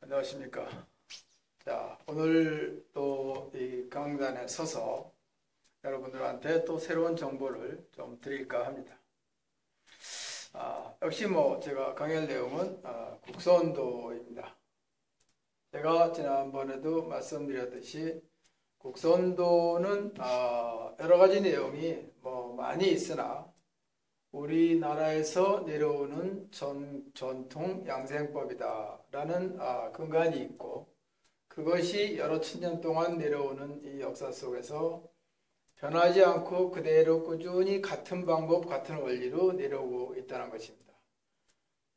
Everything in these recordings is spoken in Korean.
안녕하십니까. 자, 오늘 또 이 강단에 서서 여러분들한테 또 새로운 정보를 좀 드릴까 합니다. 역시 제가 강의할 내용은 국선도입니다. 제가 지난번에도 말씀드렸듯이 국선도는 여러 가지 내용이 많이 있으나 우리나라에서 내려오는 전통 양생법이다라는 근간이 있고, 그것이 여러 천년 동안 내려오는 이 역사 속에서 변하지 않고 그대로 꾸준히 같은 방법, 같은 원리로 내려오고 있다는 것입니다.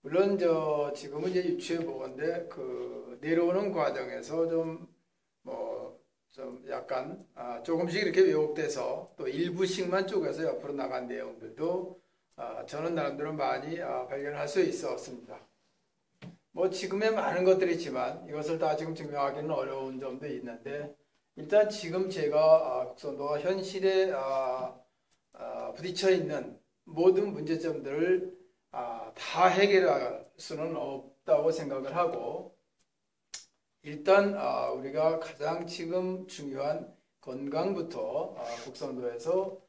물론 지금은 이제 유추해 보건데 그 내려오는 과정에서 좀 약간 조금씩 이렇게 왜곡돼서 또 일부씩만 쪼개서 옆으로 나간 내용들도 저는 나름대로 많이 발견할 수 있었습니다. 지금에 많은 것들이 있지만 이것을 다 지금 증명하기는 어려운 점도 있는데, 일단 지금 제가 국선도가 현실에 부딪혀 있는 모든 문제점들을 다 해결할 수는 없다고 생각을 하고, 일단 우리가 가장 지금 중요한 건강부터 국선도에서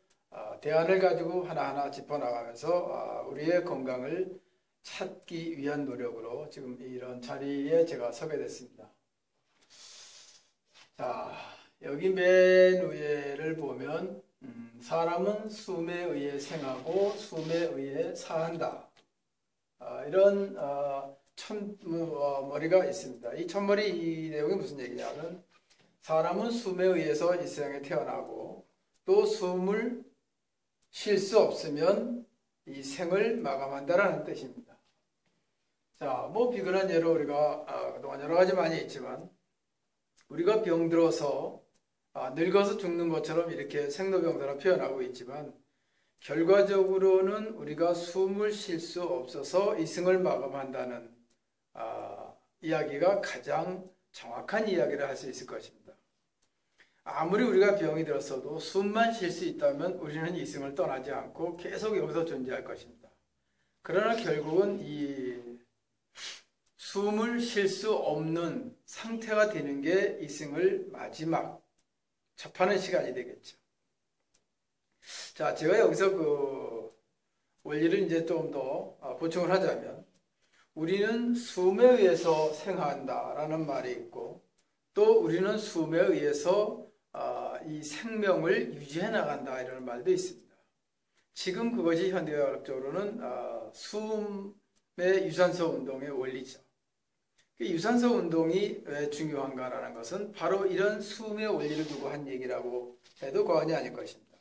대안을 가지고 하나하나 짚어나가면서 우리의 건강을 찾기 위한 노력으로 지금 이런 자리에 제가 서게 됐습니다. 자, 여기 맨 위에를 보면 사람은 숨에 의해 생하고 숨에 의해 사한다. 이런 첫머리가 있습니다. 이 첫머리 이 내용이 무슨 얘기냐면, 사람은 숨에 의해서 이 세상에 태어나고 또 숨을 쉴 수 없으면 이 생을 마감한다라는 뜻입니다. 자, 비근한 예로 우리가 그동안 여러 가지 많이 있지만, 우리가 병들어서 늙어서 죽는 것처럼 이렇게 생로병사로 표현하고 있지만, 결과적으로는 우리가 숨을 쉴 수 없어서 이 생을 마감한다는 이야기가 가장 정확한 이야기를 할 수 있을 것입니다. 아무리 우리가 병이 들었어도 숨만 쉴 수 있다면 우리는 이 생을 떠나지 않고 계속 여기서 존재할 것입니다. 그러나 결국은 이 숨을 쉴 수 없는 상태가 되는 게 이 생을 마지막 접하는 시간이 되겠죠. 자, 제가 여기서 그 원리를 이제 좀 더 보충을 하자면, 우리는 숨에 의해서 생한다라는 말이 있고, 또 우리는 숨에 의해서 이 생명을 유지해 나간다 이런 말도 있습니다. 지금 그것이 현대의학적으로는 숨의 유산소 운동의 원리죠. 유산소 운동이 왜 중요한가라는 것은 바로 이런 숨의 원리를 두고 한 얘기라고 해도 과언이 아닐 것입니다.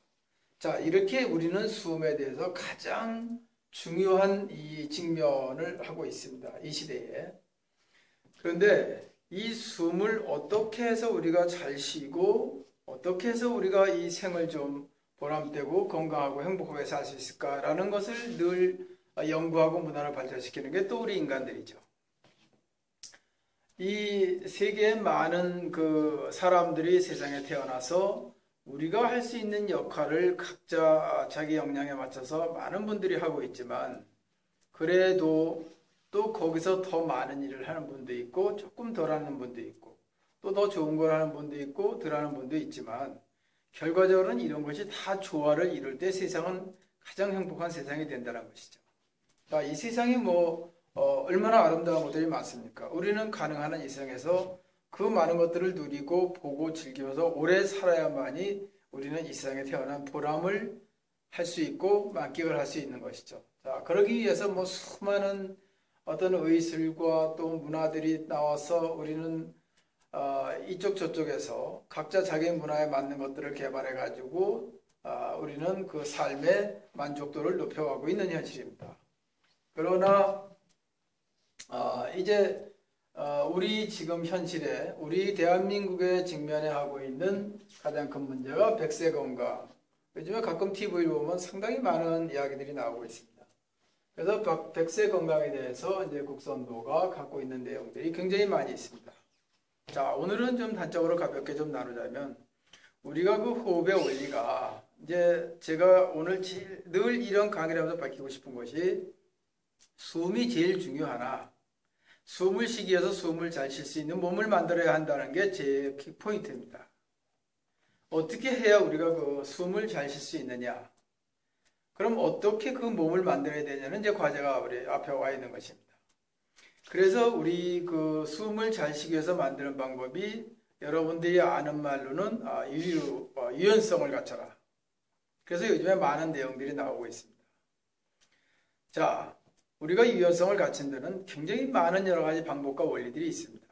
자, 이렇게 우리는 숨에 대해서 가장 중요한 이 직면을 하고 있습니다. 이 시대에. 그런데 이 숨을 어떻게 해서 우리가 잘 쉬고 어떻게 해서 우리가 이 생을 좀 보람되고 건강하고 행복하게 살 수 있을까라는 것을 늘 연구하고 문화를 발전시키는 게 또 우리 인간들이죠. 이 세계에 많은 그 사람들이 세상에 태어나서 우리가 할 수 있는 역할을 각자 자기 역량에 맞춰서 많은 분들이 하고 있지만, 그래도 또 거기서 더 많은 일을 하는 분도 있고 조금 덜 하는 분도 있고 또 더 좋은 걸 하는 분도 있고 덜 하는 분도 있지만, 결과적으로는 이런 것이 다 조화를 이룰 때 세상은 가장 행복한 세상이 된다는 것이죠. 이 세상이 얼마나 아름다운 것들이 많습니까? 우리는 가능한 한 이 세상에서 그 많은 것들을 누리고 보고 즐기면서 오래 살아야만이 우리는 이 세상에 태어난 보람을 할 수 있고 만끽을 할 수 있는 것이죠. 자, 그러기 위해서 수많은 어떤 의술과 또 문화들이 나와서 우리는 이쪽 저쪽에서 각자 자기 문화에 맞는 것들을 개발해 가지고 우리는 그 삶의 만족도를 높여가고 있는 현실입니다. 그러나 이제 우리 지금 현실에 우리 대한민국에 직면해 하고 있는 가장 큰 문제가 백세 건강. 요즘에 가끔 TV를 보면 상당히 많은 이야기들이 나오고 있습니다. 그래서 백세 건강에 대해서 이제 국선도가 갖고 있는 내용들이 굉장히 많이 있습니다. 자, 오늘은 좀 단적으로 가볍게 좀 나누자면, 우리가 그 호흡의 원리가, 이제 제가 오늘 늘 이런 강의를 하면서 밝히고 싶은 것이, 숨이 제일 중요하나 숨을 쉬기 위해서 숨을 잘 쉴 수 있는 몸을 만들어야 한다는 게 제 포인트입니다. 어떻게 해야 우리가 그 숨을 잘 쉴 수 있느냐? 그럼 어떻게 그 몸을 만들어야 되냐는 이제 과제가 우리 앞에 와 있는 것입니다. 그래서 우리 그 숨을 잘 쉬기 위해서 만드는 방법이 여러분들이 아는 말로는 유연성을 갖춰라. 그래서 요즘에 많은 내용들이 나오고 있습니다. 자, 우리가 유연성을 갖춘 데는 굉장히 많은 여러 가지 방법과 원리들이 있습니다.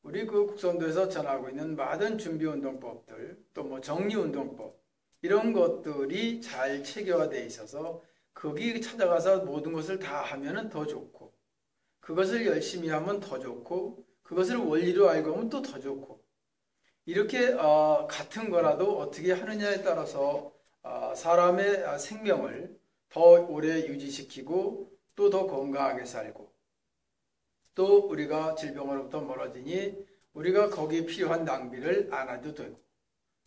우리 그 국선도에서 전하고 있는 많은 준비운동법들, 또 뭐 정리운동법, 이런 것들이 잘 체계화되어 있어서 거기 찾아가서 모든 것을 다 하면 더 좋고, 그것을 열심히 하면 더 좋고, 그것을 원리로 알고 하면 또 더 좋고, 이렇게 같은 거라도 어떻게 하느냐에 따라서 사람의 생명을 더 오래 유지시키고 또 더 건강하게 살고, 또 우리가 질병으로부터 멀어지니 우리가 거기에 필요한 낭비를 안 해도 되고,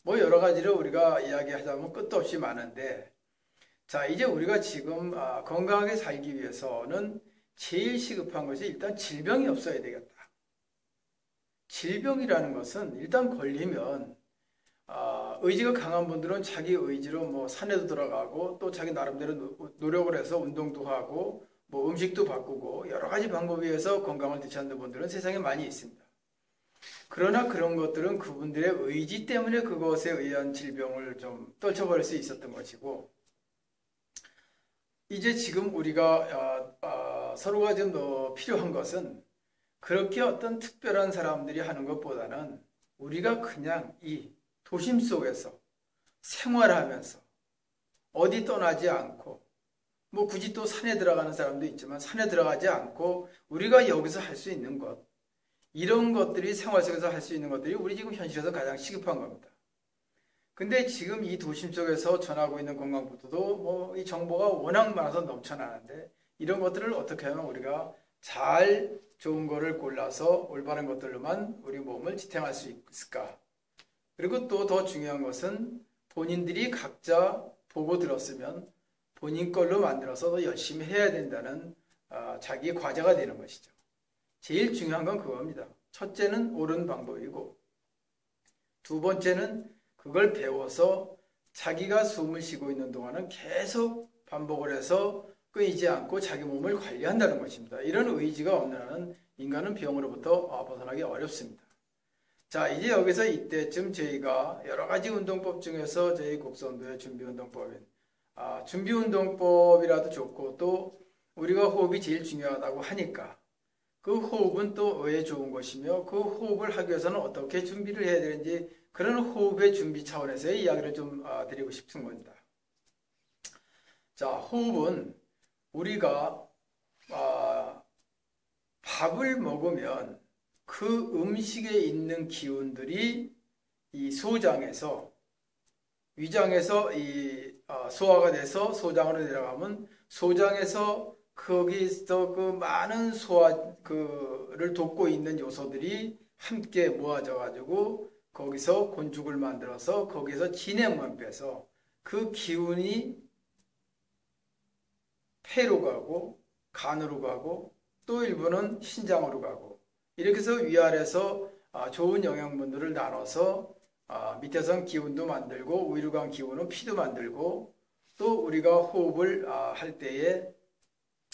뭐 여러 가지를 우리가 이야기하자면 끝도 없이 많은데, 자, 이제 우리가 지금 건강하게 살기 위해서는 제일 시급한 것이 일단 질병이 없어야 되겠다. 질병이라는 것은 일단 걸리면 의지가 강한 분들은 자기 의지로 뭐 산에도 들어가고 또 자기 나름대로 노력을 해서 운동도 하고 뭐 음식도 바꾸고 여러 가지 방법에 의해서 건강을 되찾는 분들은 세상에 많이 있습니다. 그러나 그런 것들은 그분들의 의지 때문에 그것에 의한 질병을 좀 떨쳐버릴 수 있었던 것이고, 이제 지금 우리가 서로가 좀 더 필요한 것은 그렇게 어떤 특별한 사람들이 하는 것보다는 우리가 그냥 이 도심 속에서 생활하면서 어디 떠나지 않고, 뭐 굳이 또 산에 들어가는 사람도 있지만 산에 들어가지 않고 우리가 여기서 할 수 있는 것, 이런 것들이 생활 속에서 할 수 있는 것들이 우리 지금 현실에서 가장 시급한 겁니다. 근데 지금 이 도심 속에서 전하고 있는 건강부터도 뭐 이 정보가 워낙 많아서 넘쳐나는데, 이런 것들을 어떻게 하면 우리가 잘 좋은 거를 골라서 올바른 것들로만 우리 몸을 지탱할 수 있을까? 그리고 또 더 중요한 것은 본인들이 각자 보고 들었으면 본인 걸로 만들어서 더 열심히 해야 된다는 자기의 과제가 되는 것이죠. 제일 중요한 건 그겁니다. 첫째는 옳은 방법이고, 두 번째는 그걸 배워서 자기가 숨을 쉬고 있는 동안은 계속 반복을 해서 끊이지 않고 자기 몸을 관리한다는 것입니다. 이런 의지가 없는 한은 인간은 병으로부터 벗어나기 어렵습니다. 자, 이제 여기서 이때쯤 저희가 여러 가지 운동법 중에서 저희 국선도의 준비운동법인 준비운동법이라도 좋고, 또 우리가 호흡이 제일 중요하다고 하니까 그 호흡은 또 왜 좋은 것이며 그 호흡을 하기 위해서는 어떻게 준비를 해야 되는지, 그런 호흡의 준비 차원에서의 이야기를 좀 드리고 싶은 겁니다. 자, 호흡은 우리가 밥을 먹으면 그 음식에 있는 기운들이 이 소장에서, 위장에서 소화가 돼서 소장으로 내려가면 소장에서 거기서 그 많은 소화를 돕고 있는 요소들이 함께 모아져 가지고 거기서 곤죽을 만들어서 거기서 진액만 빼서 그 기운이 폐로 가고 간으로 가고 또 일부는 신장으로 가고, 이렇게 해서 위아래에서 좋은 영양분들을 나눠서 밑에선 기운도 만들고 위로 간 기운은 피도 만들고, 또 우리가 호흡을 할 때에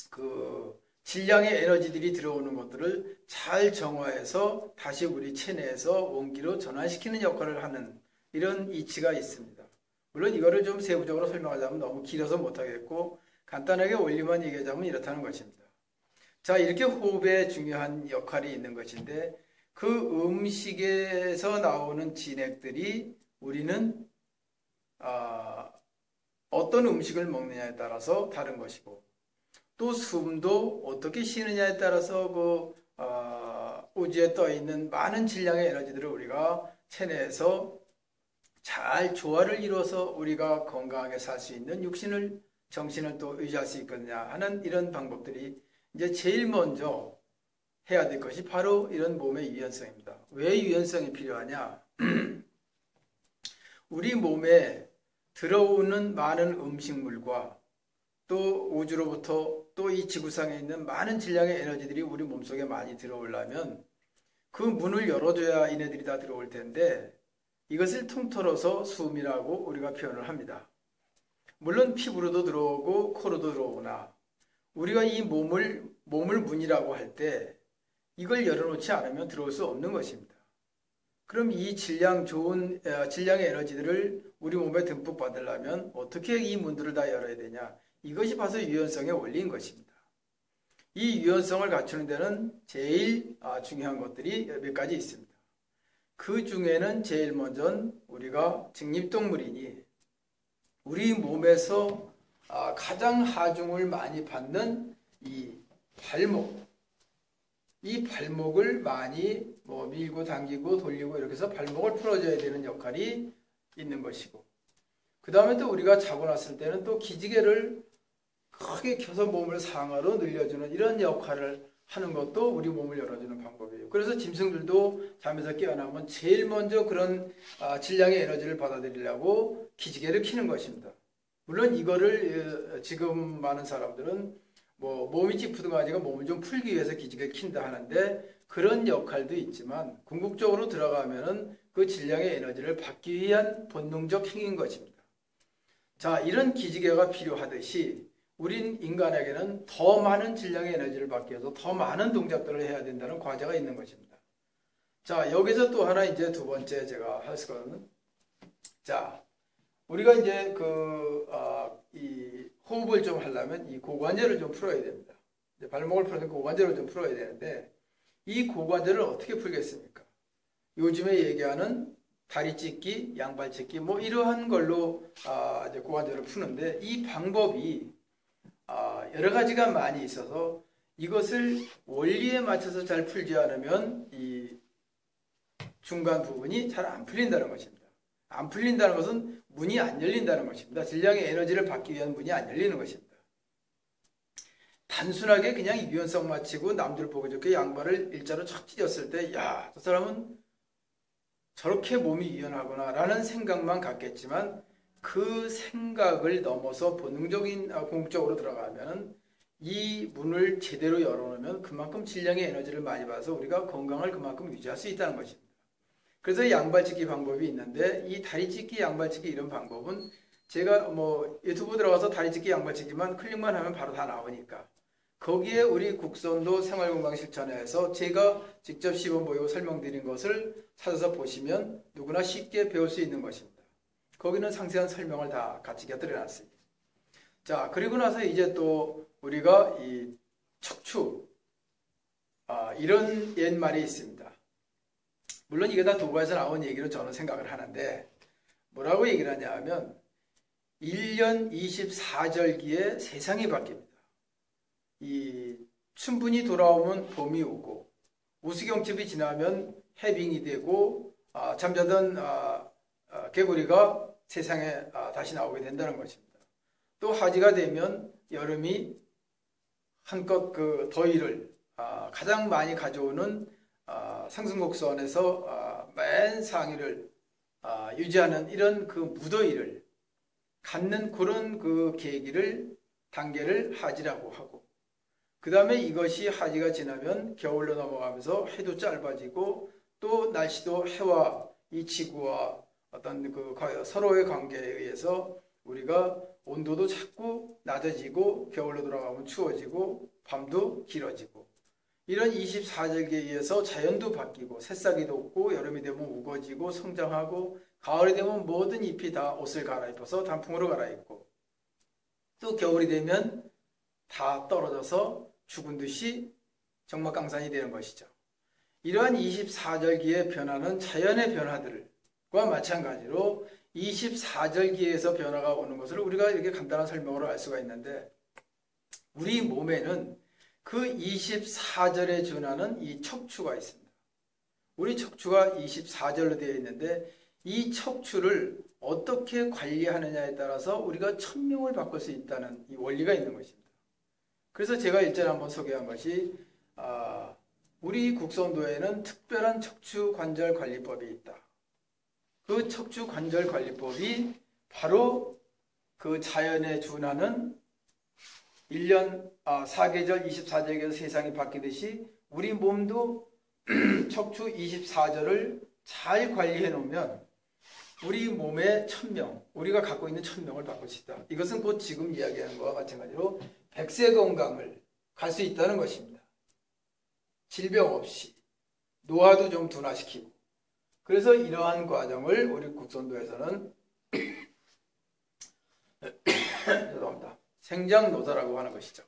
그 질량의 에너지들이 들어오는 것들을 잘 정화해서 다시 우리 체내에서 원기로 전환시키는 역할을 하는 이런 이치가 있습니다. 물론 이거를 좀 세부적으로 설명하자면 너무 길어서 못하겠고, 간단하게 원리만 얘기하자면 이렇다는 것입니다. 자, 이렇게 호흡에 중요한 역할이 있는 것인데, 그 음식에서 나오는 진액들이 우리는 어떤 음식을 먹느냐에 따라서 다른 것이고, 또 숨도 어떻게 쉬느냐에 따라서 그 우주에 떠 있는 많은 질량의 에너지들을 우리가 체내에서 잘 조화를 이루어서 우리가 건강하게 살 수 있는 육신을, 정신을 또 유지할 수 있거든요 하는 이런 방법들이 이제 제일 먼저 해야 될 것이 바로 이런 몸의 유연성입니다. 왜 유연성이 필요하냐? 우리 몸에 들어오는 많은 음식물과 또 우주로부터 또 이 지구상에 있는 많은 질량의 에너지들이 우리 몸속에 많이 들어오려면 그 문을 열어줘야 이네들이 다 들어올 텐데 이것을 통틀어서 숨이라고 우리가 표현을 합니다. 물론 피부로도 들어오고 코로도 들어오나 우리가 이 몸을 문이라고 할 때 이걸 열어놓지 않으면 들어올 수 없는 것입니다. 그럼 이 질량의 에너지들을 우리 몸에 듬뿍 받으려면 어떻게 이 문들을 다 열어야 되냐? 이것이 바로 유연성의 원리인 것입니다. 이 유연성을 갖추는 데는 제일 중요한 것들이 몇 가지 있습니다. 그 중에는 제일 먼저 우리가 직립동물이니 우리 몸에서 가장 하중을 많이 받는 이 발목, 이 발목을 많이 밀고 당기고 돌리고 이렇게 해서 발목을 풀어줘야 되는 역할이 있는 것이고, 그 다음에 또 우리가 자고 났을 때는 또 기지개를 크게 켜서 몸을 상하로 늘려주는 이런 역할을 하는 것도 우리 몸을 열어주는 방법이에요. 그래서 짐승들도 잠에서 깨어나면 제일 먼저 그런 질량의 에너지를 받아들이려고 기지개를 켜는 것입니다. 물론 이거를 지금 많은 사람들은 몸이 찌푸든 가지고 몸을 좀 풀기 위해서 기지개를 킨다 하는데 그런 역할도 있지만 궁극적으로 들어가면은 그 질량의 에너지를 받기 위한 본능적 행위인 것입니다. 자, 이런 기지개가 필요하듯이 우린 인간에게는 더 많은 질량의 에너지를 받기 위해서 더 많은 동작들을 해야 된다는 과제가 있는 것입니다. 자, 여기서 또 하나 이제 두 번째 제가 할 거는, 자, 우리가 이제 이 호흡을 좀 하려면 이 고관절을 좀 풀어야 됩니다. 이제 발목을 풀어서 고관절을 좀 풀어야 되는데 이 고관절을 어떻게 풀겠습니까? 요즘에 얘기하는 다리 찢기, 양발 찢기 이러한 걸로 이제 고관절을 푸는데 이 방법이 여러 가지가 많이 있어서 이것을 원리에 맞춰서 잘 풀지 않으면 이 중간 부분이 잘 안 풀린다는 것입니다. 안 풀린다는 것은 문이 안 열린다는 것입니다. 질량의 에너지를 받기 위한 문이 안 열리는 것입니다. 단순하게 그냥 유연성 맞추고 남들 보기 좋게 양발을 일자로 척 찢었을 때 야, 저 사람은 저렇게 몸이 유연하구나 라는 생각만 갖겠지만 그 생각을 넘어서 본능적인 궁극적으로 들어가면 이 문을 제대로 열어놓으면 그만큼 질량의 에너지를 많이 받아서 우리가 건강을 그만큼 유지할 수 있다는 것입니다. 그래서 양발 찢기 방법이 있는데 이 다리 찢기, 양발 찢기 이런 방법은 제가 유튜브 들어가서 다리 찢기, 양발 찢기만 클릭만 하면 바로 다 나오니까 거기에 우리 국선도 생활건강실천에서 제가 직접 시범 보이고 설명드린 것을 찾아서 보시면 누구나 쉽게 배울 수 있는 것입니다. 거기는 상세한 설명을 다 같이 곁들여 놨습니다. 자, 그리고 나서 이제 또 우리가 이 척추, 이런 옛말이 있습니다. 물론 이게 다 도구에서 나온 얘기로 저는 생각을 하는데 뭐라고 얘기를 하냐 하면 1년 24절기에 세상이 바뀝니다. 이 춘분이 돌아오면 봄이 오고 우수경첩이 지나면 해빙이 되고 잠자던 개구리가 세상에 다시 나오게 된다는 것입니다. 또 하지가 되면 여름이 한껏 그 더위를 가장 많이 가져오는 상승곡선에서 맨 상위를 유지하는 이런 그 무더위를 갖는 그런 그 계기를 단계를 하지라고 하고, 그 다음에 이것이 하지가 지나면 겨울로 넘어가면서 해도 짧아지고 또 날씨도 해와 이 지구와 어떤 그 서로의 관계에 의해서 우리가 온도도 자꾸 낮아지고 겨울로 돌아가면 추워지고 밤도 길어지고 이런 24절기에 의해서 자연도 바뀌고 새싹이 돋고 여름이 되면 우거지고 성장하고 가을이 되면 모든 잎이 다 옷을 갈아입어서 단풍으로 갈아입고 또 겨울이 되면 다 떨어져서 죽은 듯이 적막강산이 되는 것이죠. 이러한 24절기의 변화는 자연의 변화들과 마찬가지로 24절기에서 변화가 오는 것을 우리가 이렇게 간단한 설명으로 알 수가 있는데 우리 몸에는 그 24절에 준하는 이 척추가 있습니다. 우리 척추가 24절로 되어 있는데 이 척추를 어떻게 관리하느냐에 따라서 우리가 천명을 바꿀 수 있다는 이 원리가 있는 것입니다. 그래서 제가 일전에 한번 소개한 것이 우리 국선도에는 특별한 척추관절관리법이 있다. 그 척추관절관리법이 바로 그 자연에 준하는 1년 4계절 24절에서 세상이 바뀌듯이 우리 몸도 척추 24절을 잘 관리해 놓으면 우리 몸의 천명, 우리가 갖고 있는 천명을 바꿀 수 있다. 이것은 곧 지금 이야기하는 것과 마찬가지로 백세 건강을 갈 수 있다는 것입니다. 질병 없이 노화도 좀 둔화시키고. 그래서 이러한 과정을 우리 국선도에서는 죄송합니다. 생장노사라고 하는 것이죠.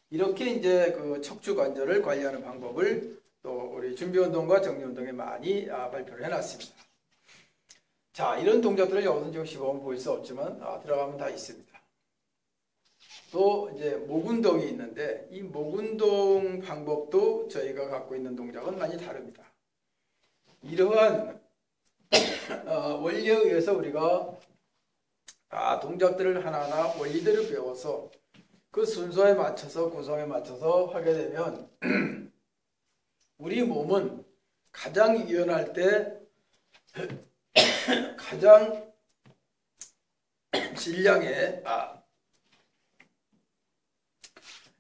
이렇게 이제 그 척추 관절을 관리하는 방법을 또 우리 준비운동과 정리운동에 많이 발표를 해놨습니다. 자, 이런 동작들을 여기서 지금 시범을 보일 수 없지만 들어가면 다 있습니다. 또 이제 목운동이 있는데 이 목운동 방법도 저희가 갖고 있는 동작은 많이 다릅니다. 이러한 원리에 의해서 우리가 동작들을 하나하나 원리대로 배워서 그 순서에 맞춰서 구성에 맞춰서 하게 되면 우리 몸은 가장 유연할 때 가장 질량의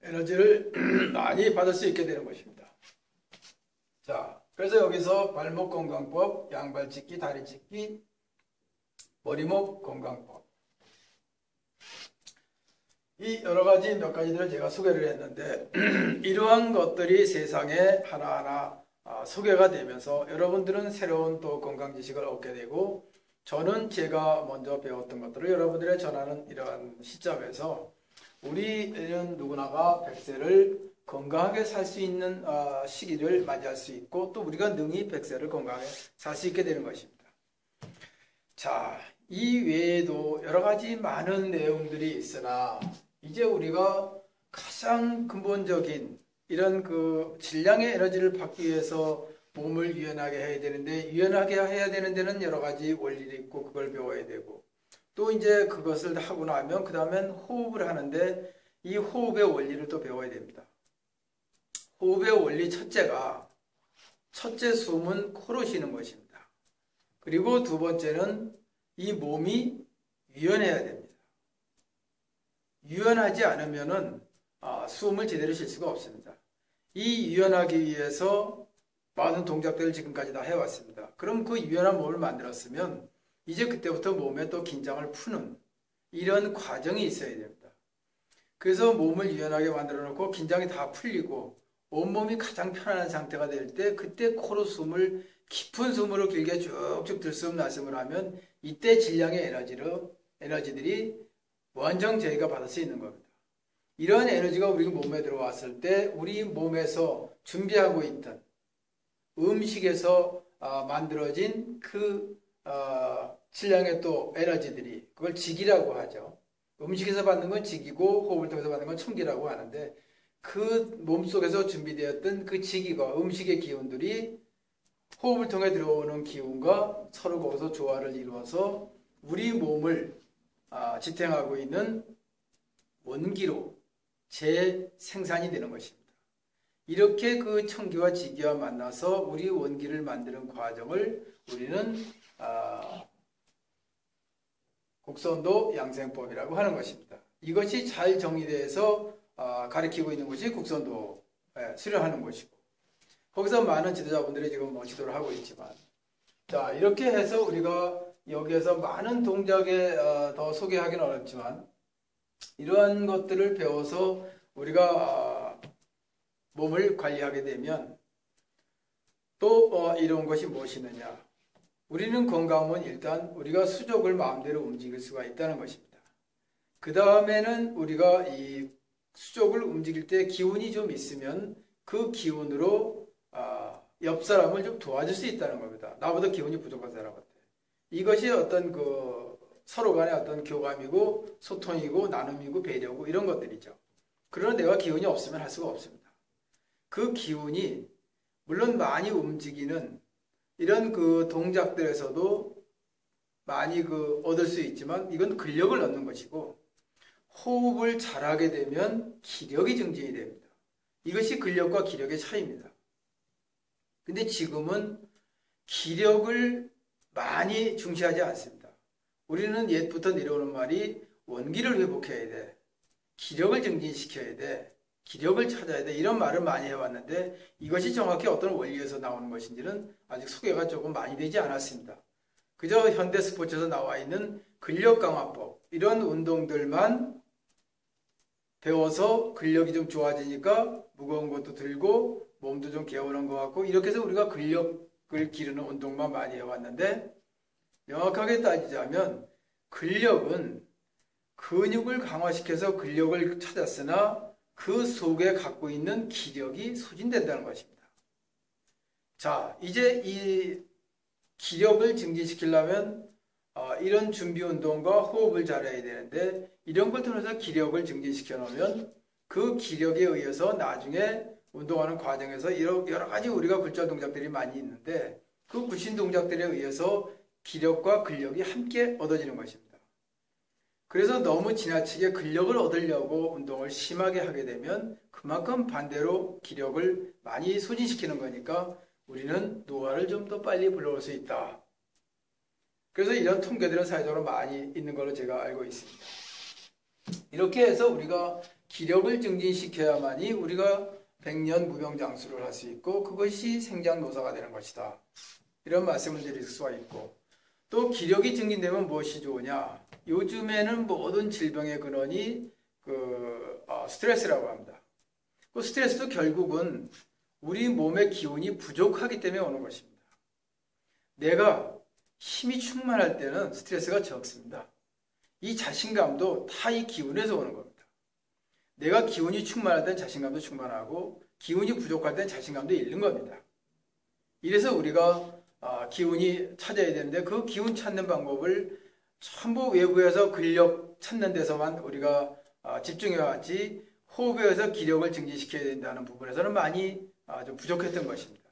에너지를 많이 받을 수 있게 되는 것입니다. 자, 그래서 여기서 발목 건강법, 양발 찢기, 다리 찢기, 머리목 건강법, 이 여러 가지 몇 가지들을 제가 소개를 했는데 이러한 것들이 세상에 하나하나 소개가 되면서 여러분들은 새로운 또 건강 지식을 얻게 되고 저는 제가 먼저 배웠던 것들을 여러분들에 전하는 이러한 시점에서 우리는 누구나가 100세를 건강하게 살 수 있는 시기를 맞이할 수 있고 또 우리가 능히 100세를 건강하게 살 수 있게 되는 것입니다. 자, 이 외에도 여러 가지 많은 내용들이 있으나 이제 우리가 가장 근본적인 이런 그 질량의 에너지를 받기 위해서 몸을 유연하게 해야 되는데 유연하게 해야 되는 데는 여러 가지 원리가 있고 그걸 배워야 되고 또 이제 그것을 하고 나면 그 다음엔 호흡을 하는데 이 호흡의 원리를 또 배워야 됩니다. 호흡의 원리 첫째가 첫째 숨은 코로 쉬는 것입니다. 그리고 두 번째는 이 몸이 유연해야 됩니다. 유연하지 않으면은 숨을 제대로 쉴 수가 없습니다. 이 유연하기 위해서 많은 동작들을 지금까지 다 해왔습니다. 그럼 그 유연한 몸을 만들었으면 이제 그때부터 몸에 또 긴장을 푸는 이런 과정이 있어야 됩니다. 그래서 몸을 유연하게 만들어 놓고 긴장이 다 풀리고 온몸이 가장 편안한 상태가 될 때 그때 코로 숨을 깊은 숨으로 길게 쭉쭉 들숨 날숨을 하면 이때 질량의 에너지들이 완전 저희가 받을 수 있는 겁니다. 이러한 에너지가 우리 몸에 들어왔을 때 우리 몸에서 준비하고 있던 음식에서 만들어진 그 질량의 또 에너지들이 그걸 직이라고 하죠. 음식에서 받는 건 직이고 호흡을 통해서 받는 건 청기라고 하는데 그 몸속에서 준비되었던 그 직이가 음식의 기운들이 호흡을 통해 들어오는 기운과 서로 거기서 조화를 이루어서 우리 몸을 지탱하고 있는 원기로 재생산이 되는 것입니다. 이렇게 그 청기와 지기와 만나서 우리 원기를 만드는 과정을 우리는 국선도 양생법이라고 하는 것입니다. 이것이 잘 정리되어서 가르치고 있는 것이 국선도 수련하는 것이고 거기서 많은 지도자분들이 지금 지도를 하고 있지만 자 이렇게 해서 우리가 여기에서 많은 동작에 더 소개하기는 어렵지만 이러한 것들을 배워서 우리가 몸을 관리하게 되면 또 이런 것이 무엇이느냐 우리는 건강은 일단 우리가 수족을 마음대로 움직일 수가 있다는 것입니다. 그 다음에는 우리가 이 수족을 움직일 때 기운이 좀 있으면 그 기운으로 옆 사람을 좀 도와줄 수 있다는 겁니다. 나보다 기운이 부족한 사람한테. 이것이 어떤 그 서로 간의 어떤 교감이고 소통이고 나눔이고 배려고 이런 것들이죠. 그러나 내가 기운이 없으면 할 수가 없습니다. 그 기운이 물론 많이 움직이는 이런 그 동작들에서도 많이 얻을 수 있지만 이건 근력을 얻는 것이고 호흡을 잘하게 되면 기력이 증진이 됩니다. 이것이 근력과 기력의 차이입니다. 근데 지금은 기력을 많이 중시하지 않습니다. 우리는 옛부터 내려오는 말이 원기를 회복해야 돼. 기력을 증진시켜야 돼. 기력을 찾아야 돼. 이런 말을 많이 해왔는데 이것이 정확히 어떤 원리에서 나오는 것인지는 아직 소개가 조금 많이 되지 않았습니다. 그저 현대 스포츠에서 나와 있는 근력 강화법 이런 운동들만 배워서 근력이 좀 좋아지니까 무거운 것도 들고 몸도 좀 개운한 것 같고 이렇게 해서 우리가 근력을 기르는 운동만 많이 해왔는데 명확하게 따지자면 근력은 근육을 강화시켜서 근력을 찾았으나 그 속에 갖고 있는 기력이 소진된다는 것입니다. 자, 이제 이 기력을 증진시키려면 이런 준비 운동과 호흡을 잘해야 되는데 이런 걸 통해서 기력을 증진시켜 놓으면 그 기력에 의해서 나중에 운동하는 과정에서 여러 가지 우리가 굴절 동작들이 많이 있는데 그 구신 동작들에 의해서 기력과 근력이 함께 얻어지는 것입니다. 그래서 너무 지나치게 근력을 얻으려고 운동을 심하게 하게 되면 그만큼 반대로 기력을 많이 소진시키는 거니까 우리는 노화를 좀 더 빨리 불러올 수 있다. 그래서 이런 통계들은 사회적으로 많이 있는 걸로 제가 알고 있습니다. 이렇게 해서 우리가 기력을 증진시켜야만이 우리가 백년 무병장수를 할 수 있고 그것이 생장노사가 되는 것이다. 이런 말씀을 드릴 수가 있고 또 기력이 증진되면 무엇이 좋으냐? 요즘에는 모든 질병의 근원이 스트레스라고 합니다. 그 스트레스도 결국은 우리 몸의 기운이 부족하기 때문에 오는 것입니다. 내가 힘이 충만할 때는 스트레스가 적습니다. 이 자신감도 다 이 기운에서 오는 겁니다. 내가 기운이 충만할 때는 자신감도 충만하고 기운이 부족할 때는 자신감도 잃는 겁니다. 이래서 우리가 기운이 찾아야 되는데 그 기운 찾는 방법을 전부 외부에서 근력 찾는 데서만 우리가 집중해왔지 호흡에 의해서 기력을 증진시켜야 된다는 부분에서는 많이 좀 부족했던 것입니다.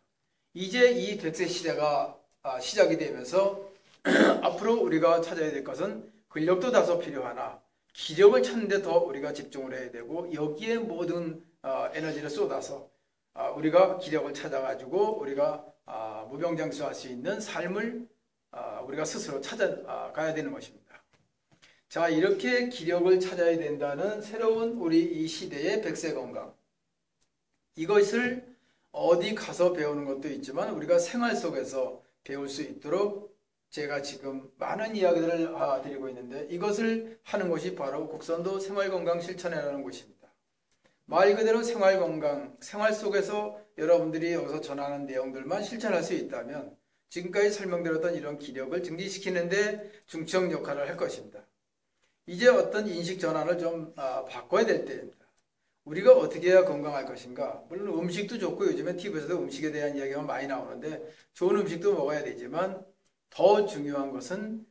이제 이 100세 시대가 시작이 되면서 앞으로 우리가 찾아야 될 것은 근력도 다소 필요하나 기력을 찾는 데 더 우리가 집중을 해야 되고 여기에 모든 에너지를 쏟아서 우리가 기력을 찾아가지고 우리가 무병장수할 수 있는 삶을 우리가 스스로 찾아가야 되는 것입니다. 자, 이렇게 기력을 찾아야 된다는 새로운 우리 이 시대의 100세 건강. 이것을 어디 가서 배우는 것도 있지만 우리가 생활 속에서 배울 수 있도록 제가 지금 많은 이야기들을 드리고 있는데 이것을 하는 곳이 바로 곡선도 생활건강실천회라는 곳입니다. 말 그대로 생활건강, 생활 속에서 여러분들이 여기서 전하는 내용들만 실천할 수 있다면 지금까지 설명드렸던 이런 기력을 증진시키는데 중추적 역할을 할 것입니다. 이제 어떤 인식 전환을 좀 바꿔야 될 때입니다. 우리가 어떻게 해야 건강할 것인가? 물론 음식도 좋고 요즘에 TV에서도 음식에 대한 이야기가 많이 나오는데 좋은 음식도 먹어야 되지만 더 중요한 것은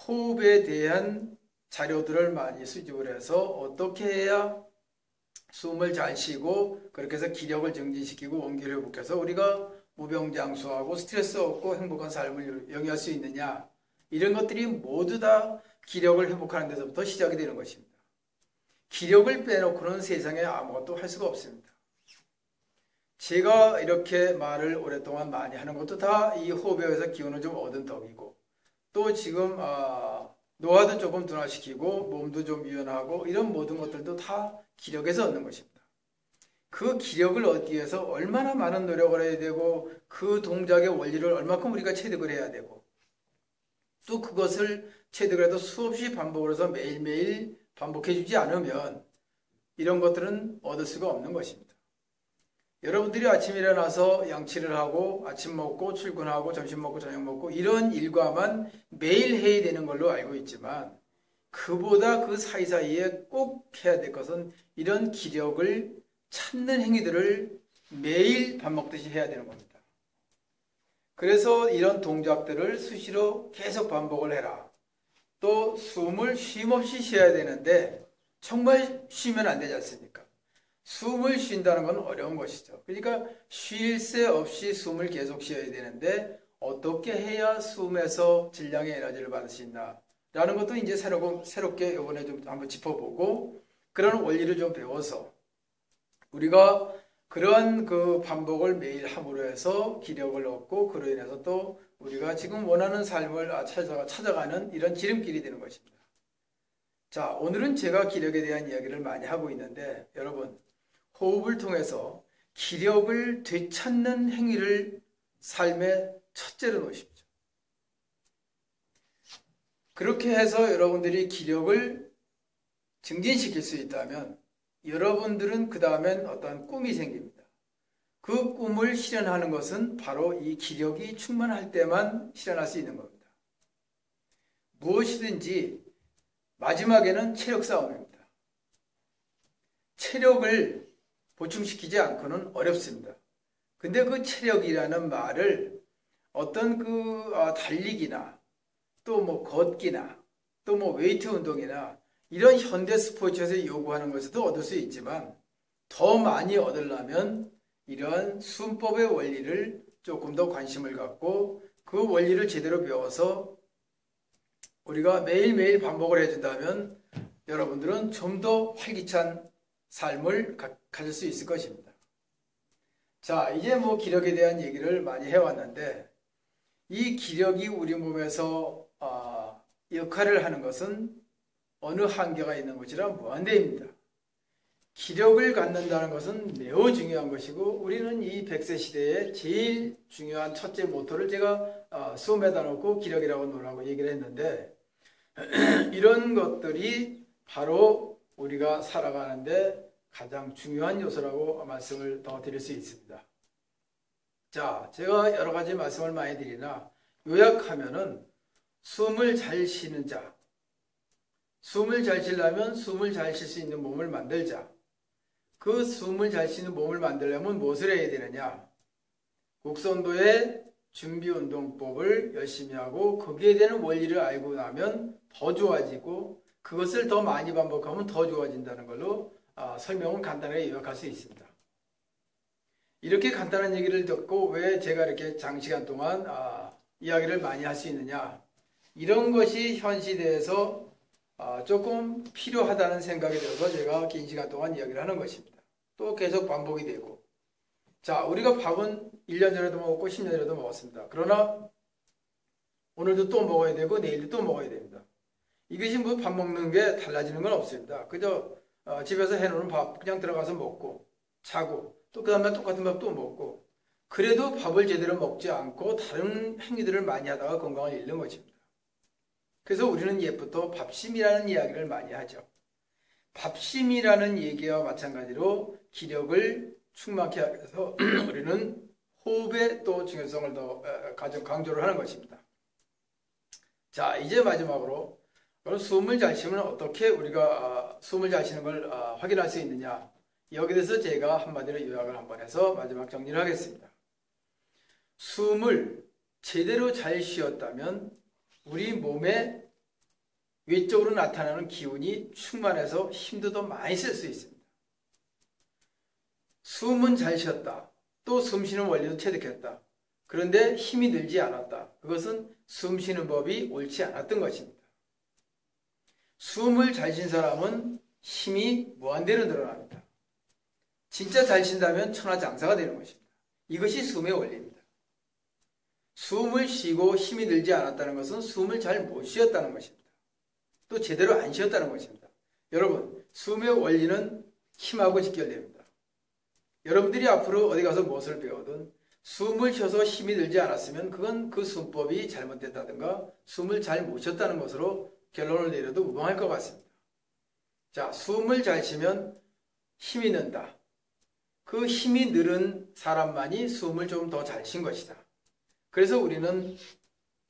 호흡에 대한 자료들을 많이 수집을 해서 어떻게 해야 숨을 잘 쉬고 그렇게 해서 기력을 증진시키고 원기를 회복해서 우리가 무병장수하고 스트레스 없고 행복한 삶을 영위할 수 있느냐 이런 것들이 모두 다 기력을 회복하는 데서부터 시작이 되는 것입니다. 기력을 빼놓고는 세상에 아무것도 할 수가 없습니다. 제가 이렇게 말을 오랫동안 많이 하는 것도 다 이 호흡에 의해서 기운을 좀 얻은 덕이고 또 지금 노화도 조금 둔화시키고 몸도 좀 유연하고 이런 모든 것들도 다 기력에서 얻는 것입니다. 그 기력을 얻기 위해서 얼마나 많은 노력을 해야 되고 그 동작의 원리를 얼마큼 우리가 체득을 해야 되고 또 그것을 체득을 해도 수없이 반복을 해서 매일매일 반복해 주지 않으면 이런 것들은 얻을 수가 없는 것입니다. 여러분들이 아침에 일어나서 양치를 하고 아침 먹고 출근하고 점심 먹고 저녁 먹고 이런 일과만 매일 해야 되는 걸로 알고 있지만 그보다 그 사이사이에 꼭 해야 될 것은 이런 기력을 찾는 행위들을 매일 밥 먹듯이 해야 되는 겁니다. 그래서 이런 동작들을 수시로 계속 반복을 해라. 또 숨을 쉼없이 쉬어야 되는데 정말 쉬면 안 되지 않습니까? 숨을 쉰다는 건 어려운 것이죠. 그러니까 쉴 새 없이 숨을 계속 쉬어야 되는데 어떻게 해야 숨에서 질량의 에너지를 받을 수 있나 라는 것도 이제 새롭게 이번에 좀 한번 짚어보고 그런 원리를 좀 배워서 우리가 그러한 그 반복을 매일 함으로 해서 기력을 얻고 그로 인해서 또 우리가 지금 원하는 삶을 찾아가는 이런 지름길이 되는 것입니다. 자, 오늘은 제가 기력에 대한 이야기를 많이 하고 있는데 여러분, 호흡을 통해서 기력을 되찾는 행위를 삶의 첫째로 놓으십시오. 그렇게 해서 여러분들이 기력을 증진시킬 수 있다면 여러분들은 그 다음엔 어떤 꿈이 생깁니다. 그 꿈을 실현하는 것은 바로 이 기력이 충만할 때만 실현할 수 있는 겁니다. 무엇이든지 마지막에는 체력 싸움입니다. 체력을 보충시키지 않고는 어렵습니다. 근데 그 체력이라는 말을 어떤 달리기나 또 뭐 걷기나 또 뭐 웨이트 운동이나 이런 현대 스포츠에서 요구하는 것에도 얻을 수 있지만 더 많이 얻으려면 이러한 순법의 원리를 조금 더 관심을 갖고 그 원리를 제대로 배워서 우리가 매일매일 반복을 해준다면 여러분들은 좀 더 활기찬 삶을 가질 수 있을 것입니다. 자, 이제 뭐 기력에 대한 얘기를 많이 해왔는데 이 기력이 우리 몸에서 역할을 하는 것은 어느 한계가 있는 것이라 무한대입니다. 기력을 갖는다는 것은 매우 중요한 것이고 우리는 이 100세 시대에 제일 중요한 첫째 모토를 제가 수험에다 놓고 기력이라고 놓으라고 얘기를 했는데 이런 것들이 바로 우리가 살아가는데 가장 중요한 요소라고 말씀을 더 드릴 수 있습니다. 자, 제가 여러 가지 말씀을 많이 드리나 요약하면은 숨을 잘 쉬는 자, 숨을 잘 쉬려면 숨을 잘 쉴 수 있는 몸을 만들자. 그 숨을 잘 쉬는 몸을 만들려면 무엇을 해야 되느냐? 국선도의 준비운동법을 열심히 하고 거기에 대한 원리를 알고 나면 더 좋아지고 그것을 더 많이 반복하면 더 좋아진다는 걸로 설명은 간단하게 요약할 수 있습니다. 이렇게 간단한 얘기를 듣고 왜 제가 이렇게 장시간 동안 이야기를 많이 할 수 있느냐? 이런 것이 현 시대에서 조금 필요하다는 생각이 들어서 제가 긴 시간 동안 이야기를 하는 것입니다. 또 계속 반복이 되고 자, 우리가 밥은 1년 전에도 먹었고 10년 전에도 먹었습니다. 그러나 오늘도 또 먹어야 되고 내일도 또 먹어야 됩니다. 이것이 뭐 밥 먹는 게 달라지는 건 없습니다. 그저 집에서 해놓은 밥 그냥 들어가서 먹고 자고 또 그 다음에 똑같은 밥 또 먹고 그래도 밥을 제대로 먹지 않고 다른 행위들을 많이 하다가 건강을 잃는 것입니다. 그래서 우리는 옛부터 밥심이라는 이야기를 많이 하죠. 밥심이라는 얘기와 마찬가지로 기력을 충만케 하기 위해서 우리는 호흡의 또 중요성을 더 강조를 하는 것입니다. 자, 이제 마지막으로 숨을 잘 쉬면 어떻게 우리가 숨을 잘 쉬는 걸 확인할 수 있느냐. 여기에 대해서 제가 한마디로 요약을 한번 해서 마지막 정리를 하겠습니다. 숨을 제대로 잘 쉬었다면 우리 몸에 외적으로 나타나는 기운이 충만해서 힘도 더 많이 쓸 수 있습니다. 숨은 잘 쉬었다. 또 숨 쉬는 원리도 체득했다. 그런데 힘이 늘지 않았다. 그것은 숨 쉬는 법이 옳지 않았던 것입니다. 숨을 잘 쉰 사람은 힘이 무한대로 늘어납니다. 진짜 잘 쉰다면 천하장사가 되는 것입니다. 이것이 숨의 원리입니다. 숨을 쉬고 힘이 늘지 않았다는 것은 숨을 잘 못 쉬었다는 것입니다. 또 제대로 안 쉬었다는 것입니다. 여러분, 숨의 원리는 힘하고 직결됩니다. 여러분들이 앞으로 어디 가서 무엇을 배우든 숨을 쉬어서 힘이 늘지 않았으면 그건 그 숨법이 잘못됐다든가 숨을 잘 못 쉬었다는 것으로 결론을 내려도 무방할 것 같습니다. 자, 숨을 잘 쉬면 힘이 는다. 그 힘이 늘은 사람만이 숨을 좀 더 잘 쉰 것이다. 그래서 우리는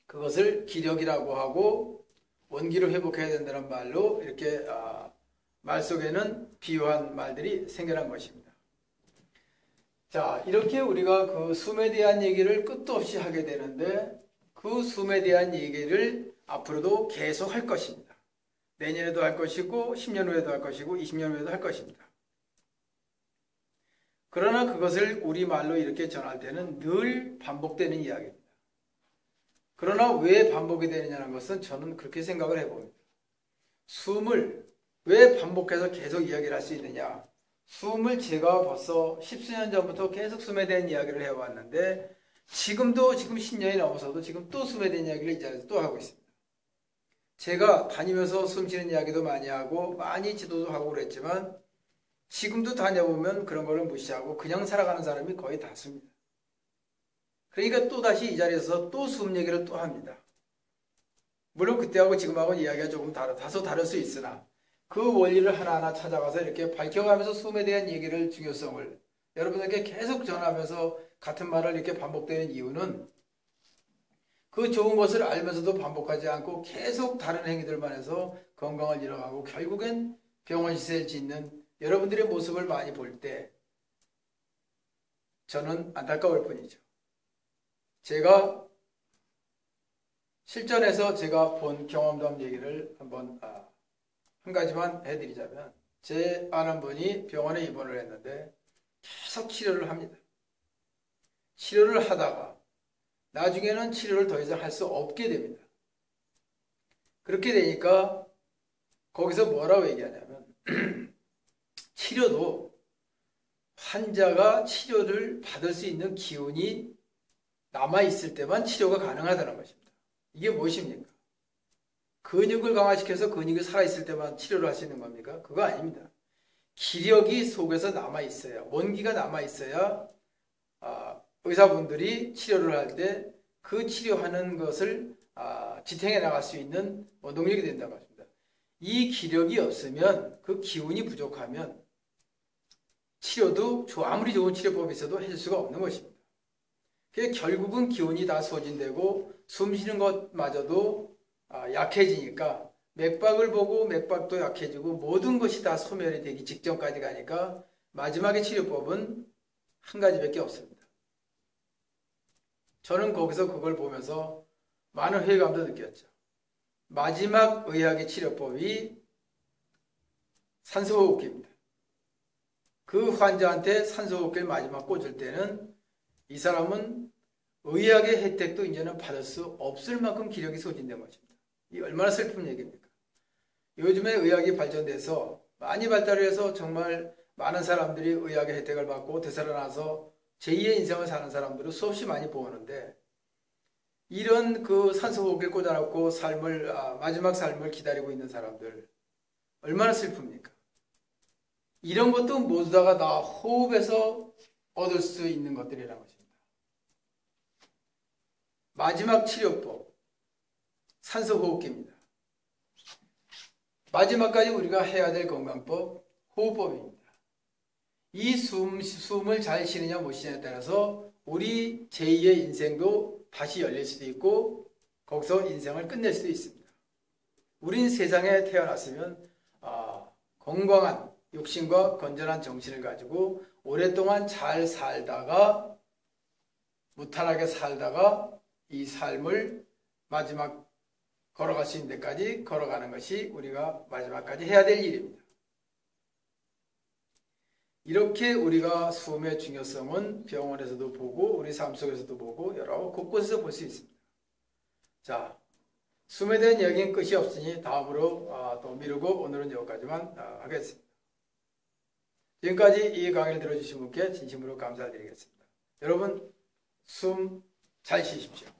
그것을 기력이라고 하고 원기로 회복해야 된다는 말로 이렇게 말 속에는 비유한 말들이 생겨난 것입니다. 자, 이렇게 우리가 그 숨에 대한 얘기를 끝도 없이 하게 되는데 그 숨에 대한 얘기를 앞으로도 계속 할 것입니다. 내년에도 할 것이고 10년 후에도 할 것이고 20년 후에도 할 것입니다. 그러나 그것을 우리말로 이렇게 전할 때는 늘 반복되는 이야기입니다. 그러나 왜 반복이 되느냐는 것은 저는 그렇게 생각을 해봅니다. 숨을 왜 반복해서 계속 이야기를 할 수 있느냐. 숨을 제가 벌써 10수년 전부터 계속 숨에 대한 이야기를 해왔는데 지금 10년이 넘어서도 지금 또 숨에 대한 이야기를 이 자리에서 또 하고 있습니다. 제가 다니면서 숨 쉬는 이야기도 많이 하고 많이 지도도 하고 그랬지만 지금도 다녀보면 그런 거를 무시하고 그냥 살아가는 사람이 거의 다수입니다. 그러니까 또다시 이 자리에서 또 숨 얘기를 또 합니다. 물론 그때하고 지금하고는 이야기가 조금 다소 다를 수 있으나 그 원리를 하나하나 찾아가서 이렇게 밝혀가면서 숨에 대한 얘기를 중요성을 여러분에게 계속 전하면서 같은 말을 이렇게 반복되는 이유는 그 좋은 것을 알면서도 반복하지 않고 계속 다른 행위들만 해서 건강을 잃어가고 결국엔 병원 시세를 짓는 여러분들의 모습을 많이 볼 때 저는 안타까울 뿐이죠. 제가 실전에서 제가 본 경험담 얘기를 한번 한 가지만 해드리자면 제 아는 분이 병원에 입원을 했는데 계속 치료를 합니다. 치료를 하다가 나중에는 치료를 더 이상 할 수 없게 됩니다. 그렇게 되니까 거기서 뭐라고 얘기하냐면 치료도 환자가 치료를 받을 수 있는 기운이 남아있을 때만 치료가 가능하다는 것입니다. 이게 무엇입니까? 근육을 강화시켜서 근육이 살아있을 때만 치료를 할 수 있는 겁니까? 그거 아닙니다. 기력이 속에서 남아있어야, 원기가 남아있어야 의사분들이 치료를 할 때 그 치료하는 것을 지탱해 나갈 수 있는 능력이 된다는 것입니다. 이 기력이 없으면, 그 기운이 부족하면 치료도 아무리 좋은 치료법이 있어도 해줄 수가 없는 것입니다. 결국은 기운이 다 소진되고 숨 쉬는 것마저도 약해지니까 맥박을 보고 맥박도 약해지고 모든 것이 다 소멸이 되기 직전까지 가니까 마지막의 치료법은 한 가지밖에 없습니다. 저는 거기서 그걸 보면서 많은 회의감도 느꼈죠. 마지막 의학의 치료법이 산소호흡기입니다. 그 환자한테 산소호흡기를 마지막 꽂을 때는 이 사람은 의학의 혜택도 이제는 받을 수 없을 만큼 기력이 소진된 것입니다. 이 얼마나 슬픈 얘기입니까? 요즘에 의학이 발전돼서 많이 발달해서 정말 많은 사람들이 의학의 혜택을 받고 되살아나서 제2의 인생을 사는 사람들을 수없이 많이 보는데 이런 그 산소호흡기를 꽂아놓고 마지막 삶을 기다리고 있는 사람들 얼마나 슬픕니까? 이런 것도 모두 다가 다 호흡에서 얻을 수 있는 것들이라는 것입니다. 마지막 치료법, 산소호흡기입니다. 마지막까지 우리가 해야 될 건강법, 호흡법입니다. 이 숨을 잘 쉬느냐 못 쉬느냐에 따라서 우리 제2의 인생도 다시 열릴 수도 있고 거기서 인생을 끝낼 수도 있습니다. 우린 세상에 태어났으면 건강한 육신과 건전한 정신을 가지고 오랫동안 잘 살다가 무탈하게 살다가 이 삶을 마지막 걸어갈 수 있는 데까지 걸어가는 것이 우리가 마지막까지 해야 될 일입니다. 이렇게 우리가 숨의 중요성은 병원에서도 보고 우리 삶 속에서도 보고 여러 곳곳에서 볼 수 있습니다. 자, 숨에 대한 이야기는 끝이 없으니 다음으로 또 미루고 오늘은 여기까지만 하겠습니다. 지금까지 이 강의를 들어주신 분께 진심으로 감사드리겠습니다. 여러분 숨 잘 쉬십시오.